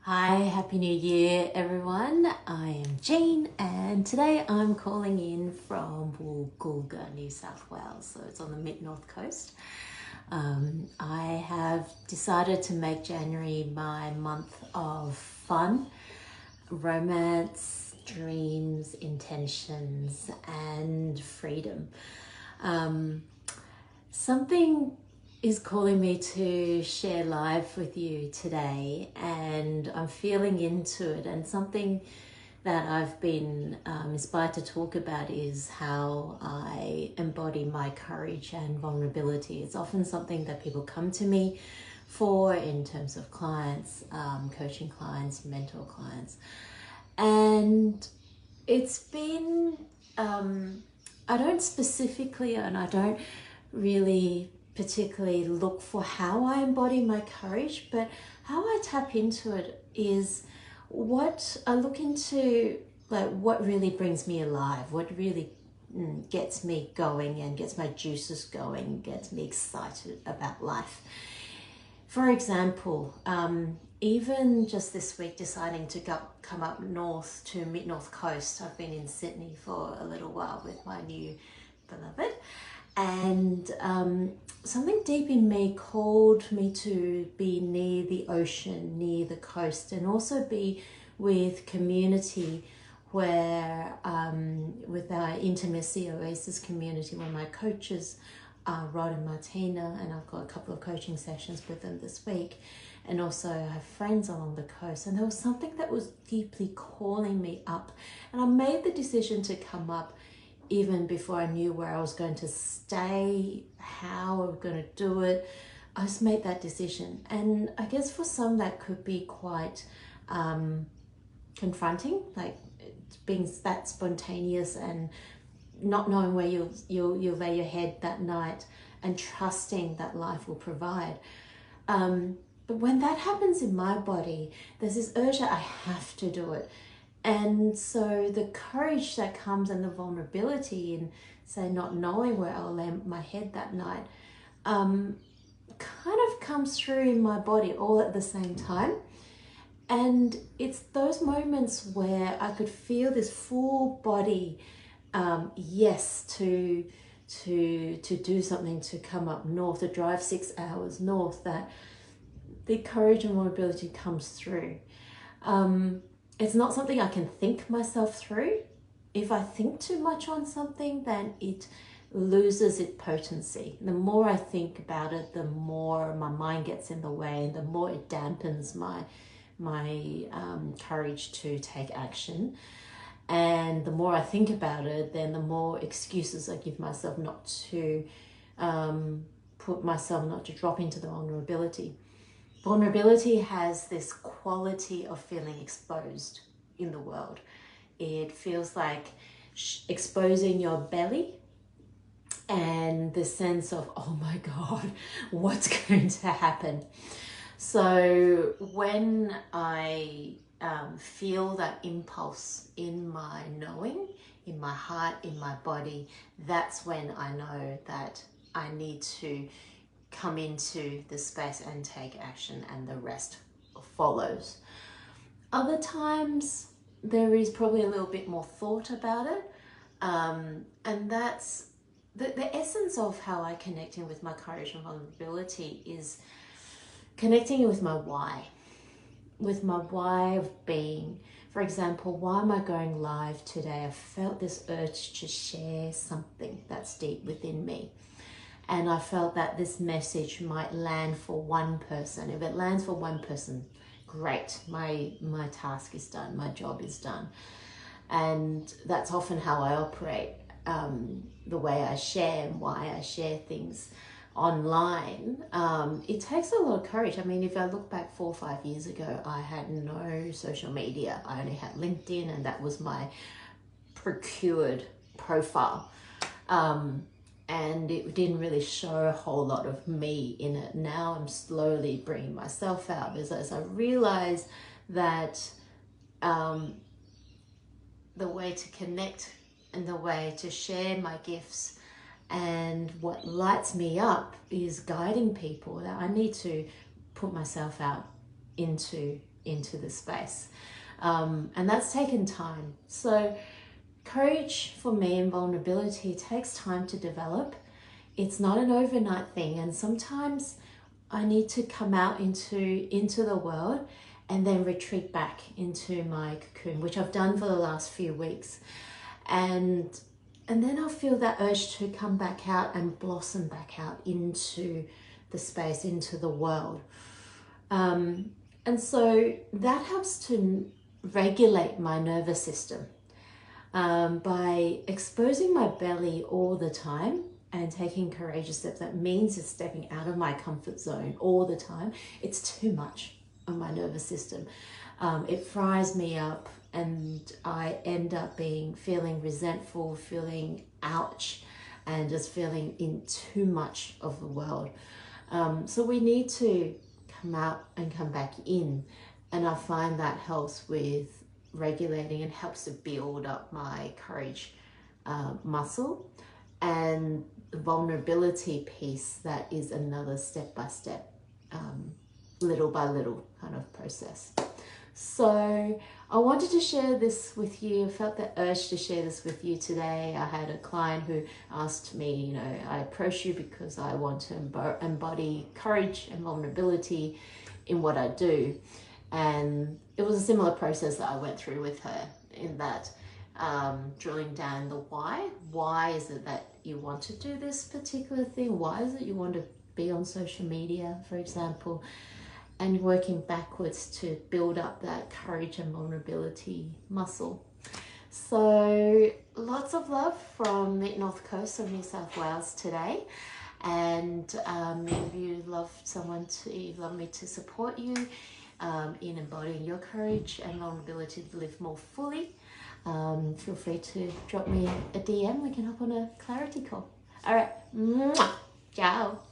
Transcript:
Hi, Happy New Year, everyone. I am Jane, and today I'm calling in from Woolgoolga, New South Wales. So it's on the mid-north coast. I have decided to make January my month of fun, romance, dreams, intentions, and freedom. Um, Something is calling me to share live with you today, and I'm feeling into it. And something that I've been inspired to talk about is how I embody my courage and vulnerability. It's often something that people come to me for in terms of clients, coaching clients, mentor clients. And it's been, I don't specifically, and I don't really particularly look for how I embody my courage, but how I tap into it is what I look into, like what really brings me alive, what really gets me going and gets my juices going, gets me excited about life. For example, even just this week deciding to come up north to mid-north coast. I've been in Sydney for a little while with my new beloved, and something deep in me called me to be near the ocean, near the coast, and also be with community where with our Intimacy Oasis community, where my coaches Rod and Martina, and I've got a couple of coaching sessions with them this week, and also I have friends along the coast. And there was something that was deeply calling me up, and I made the decision to come up even before I knew where I was going to stay, how I was going to do it. I just made that decision, and I guess for some that could be quite confronting, like being that spontaneous and not knowing where you'll lay your head that night and trusting that life will provide. But when that happens in my body, there's this urge that I have to do it. And so the courage that comes and the vulnerability in, say, not knowing where I'll lay my head that night, kind of comes through in my body all at the same time. And it's those moments where I could feel this full body yes to do something, to come up north, to drive 6 hours north, that the courage and vulnerability comes through. It's not something I can think myself through. If I think too much on something, then it loses its potency. The more I think about it, the more my mind gets in the way, and the more it dampens my courage to take action. And the more I think about it, then the more excuses I give myself not to not to drop into the vulnerability. Vulnerability has this quality of feeling exposed in the world. It feels like exposing your belly, and the sense of, oh my God, what's going to happen? So when I feel that impulse in my knowing, in my heart, in my body, that's when I know that I need to come into the space and take action, and the rest follows. Other times there is probably a little bit more thought about it, and that's the essence of how I connect in with my courage and vulnerability is connecting with my why of being. For example, why am I going live today? I felt this urge to share something that's deep within me. And I felt that this message might land for one person. If it lands for one person, great. My task is done. My job is done. And that's often how I operate, the way I share and why I share things online. It takes a lot of courage. I mean, if I look back 4 or 5 years ago, I had no social media. I only had LinkedIn, and that was my procured profile. And it didn't really show a whole lot of me in it. Now I'm slowly bringing myself out as I realize that the way to connect and the way to share my gifts and what lights me up is guiding people. That I need to put myself out into the space. And that's taken time. So courage for me and vulnerability takes time to develop. It's not an overnight thing, and sometimes I need to come out into the world and then retreat back into my cocoon, which I've done for the last few weeks. And then I'll feel that urge to come back out and blossom back out into the space, into the world. And so that helps to regulate my nervous system by exposing my belly all the time and taking courageous steps. That means it's stepping out of my comfort zone all the time. It's too much on my nervous system. It fries me up, and I end up feeling resentful, feeling ouch, and just feeling in too much of the world. So we need to come out and come back in, and I find that helps with regulating and helps to build up my courage muscle. And the vulnerability piece, that is another step-by-step, little by little kind of process. So I wanted to share this with you. I felt the urge to share this with you today. I had a client who asked me, I approached you because I want to embody courage and vulnerability in what I do. And it was a similar process that I went through with her, in that drilling down the why. Why is it that you want to do this particular thing? Why is it you want to be on social media, for example? And working backwards to build up that courage and vulnerability muscle. So lots of love from the North Coast of New South Wales today. And if you love me to support you in embodying your courage and vulnerability to live more fully, feel free to drop me a DM. We can hop on a clarity call. All right. Mwah. Ciao.